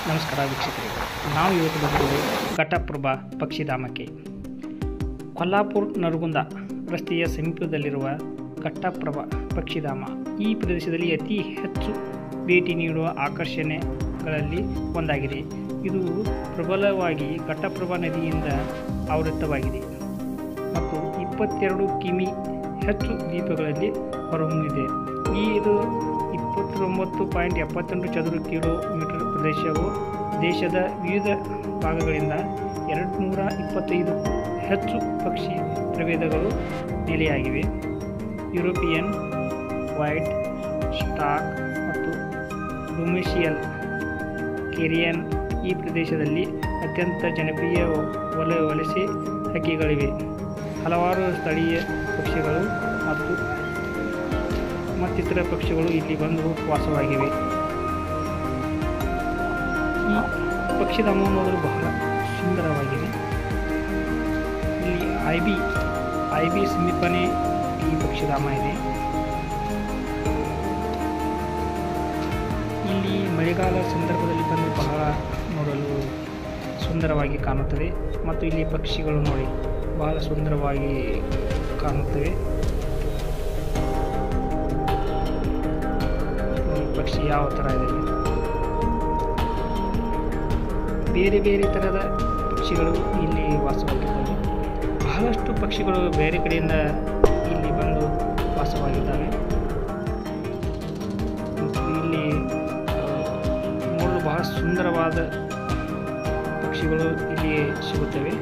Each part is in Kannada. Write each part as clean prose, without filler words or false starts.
ನಮಸ್ಕಾರ ವೀಕ್ಷಕರೇ, ನಾವು ಇವತ್ತು ಬಂದಿದ್ದೇವೆ ಘಟಪ್ರಭಾ ಪಕ್ಷಿಧಾಮಕ್ಕೆ. ಕೊಲ್ಹಾಪುರ ನರಗುಂದ ರಸ್ತೆಯ ಸಮೀಪದಲ್ಲಿರುವ ಘಟಪ್ರಭಾ ಪಕ್ಷಿಧಾಮ ಈ ಪ್ರದೇಶದಲ್ಲಿ ಅತಿ ಹೆಚ್ಚು ಭೇಟಿ ನೀಡುವ ಆಕರ್ಷಣೆಗಳಲ್ಲಿ ಒಂದಾಗಿದೆ. ಇದು ಪ್ರಬಲವಾಗಿ ಘಟಪ್ರಭಾ ನದಿಯಿಂದ ಆವೃತವಾಗಿದೆ ಮತ್ತು 22 ಕಿಮಿ ಹೆಚ್ಚು ದ್ವೀಪಗಳಲ್ಲಿ ಹೊರಹೊಮ್ಮಿದೆ. ಇದು 29.78 ಚದುರ ಕಿಲೋಮೀಟರ್ ಪ್ರದೇಶವು ದೇಶದ ವಿವಿಧ ಭಾಗಗಳಿಂದ 225 ಹೆಚ್ಚು ಪಕ್ಷಿ ಪ್ರಭೇದಗಳು ನೆಲೆಯಾಗಿವೆ. ಯುರೋಪಿಯನ್ ವೈಟ್ ಸ್ಟಾಕ್ ಮತ್ತು ಡೊಮಿಸಿಯಲ್ ಕೆರಿಯನ್ ಈ ಪ್ರದೇಶದಲ್ಲಿ ಅತ್ಯಂತ ಜನಪ್ರಿಯ ವಲಸೆ ಹಕ್ಕಿಗಳಿವೆ. ಹಲವಾರು ಸ್ಥಳೀಯ ಪಕ್ಷಿಗಳು ಮತ್ತು ಮತ್ತಿತರ ಪಕ್ಷಿಗಳು ಇಲ್ಲಿ ಬಂದು ವಾಸವಾಗಿವೆ. ಈ ಪಕ್ಷಿಧಾಮವನ್ನು ನೋಡಲು ಬಹಳ ಸುಂದರವಾಗಿದೆ. ಇಲ್ಲಿ ಐಬಿ ಸಮೀಪನೇ ಈ ಪಕ್ಷಿಧಾಮ ಇದೆ. ಇಲ್ಲಿ ಮಳೆಗಾಲ ಸಂದರ್ಭದಲ್ಲಿ ಬಂದು ಬಹಳ ನೋಡಲು ಸುಂದರವಾಗಿ ಕಾಣುತ್ತದೆ ಮತ್ತು ಇಲ್ಲಿ ಪಕ್ಷಿಗಳು ನೋಡಿ ಬಹಳ ಸುಂದರವಾಗಿ ಕಾಣುತ್ತವೆ. ಪಕ್ಷಿ ಯಾವ ಥರ ಇದೆ, ಬೇರೆ ಬೇರೆ ಥರದ ಪಕ್ಷಿಗಳು ಇಲ್ಲಿ ವಾಸವಾಗಿದ್ದಾವೆ. ಬಹಳಷ್ಟು ಪಕ್ಷಿಗಳು ಬೇರೆ ಕಡೆಯಿಂದ ಇಲ್ಲಿ ಬಂದು ವಾಸವಾಗಿದ್ದಾವೆ. ಮತ್ತು ಇಲ್ಲಿ ನೋಡಲು ಬಹಳ ಸುಂದರವಾದ ಪಕ್ಷಿಗಳು ಇಲ್ಲಿ ಸಿಗುತ್ತವೆ.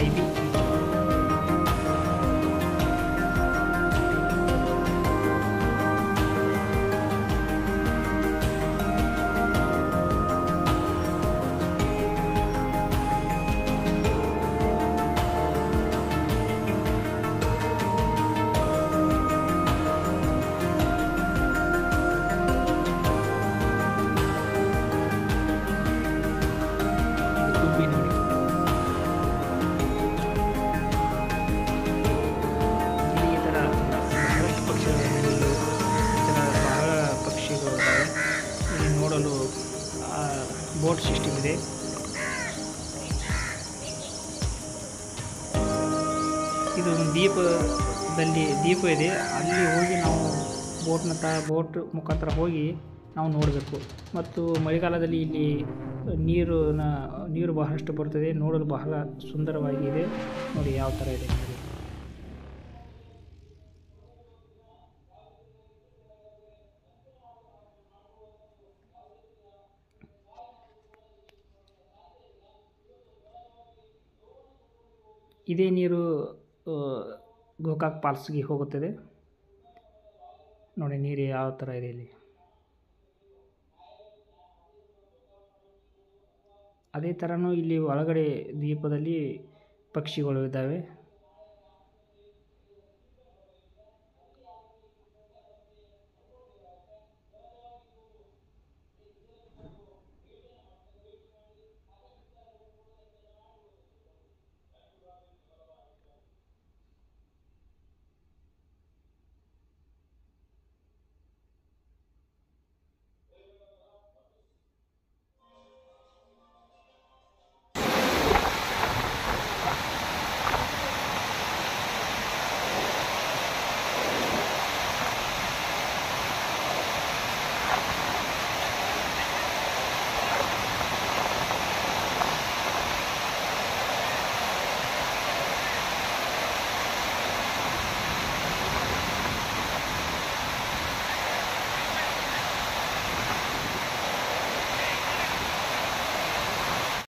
ಐಬಿ ನೋಡಲು ಬೋಟ್ ಸಿಸ್ಟಮ್ ಇದೆ. ಇದು ದೀಪ ಇದೆ. ಅಲ್ಲಿ ಹೋಗಿ ನಾವು ಬೋಟ್ ಮುಖಾಂತರ ಹೋಗಿ ನಾವು ನೋಡಬೇಕು. ಮತ್ತು ಮಳೆಗಾಲದಲ್ಲಿ ಇಲ್ಲಿ ನೀರು ಬಹಳಷ್ಟು ಬರುತ್ತದೆ. ನೋಡಲು ಬಹಳ ಸುಂದರವಾಗಿದೆ. ನೋಡಿ ಯಾವ ಥರ ಇದೆ ನೋಡಿ. ಇದೇ ನೀರು ಗೋಕಾಕ್ ಫಾಲ್ಸ್ಗೆ ಹೋಗುತ್ತದೆ. ನೋಡಿ ನೀರು ಯಾವ ಥರ ಇದೆ ಇಲ್ಲಿ. ಅದೇ ಥರನೂ ಇಲ್ಲಿ ಒಳಗಡೆ ದ್ವೀಪದಲ್ಲಿ ಪಕ್ಷಿಗಳು ಇದ್ದಾವೆ.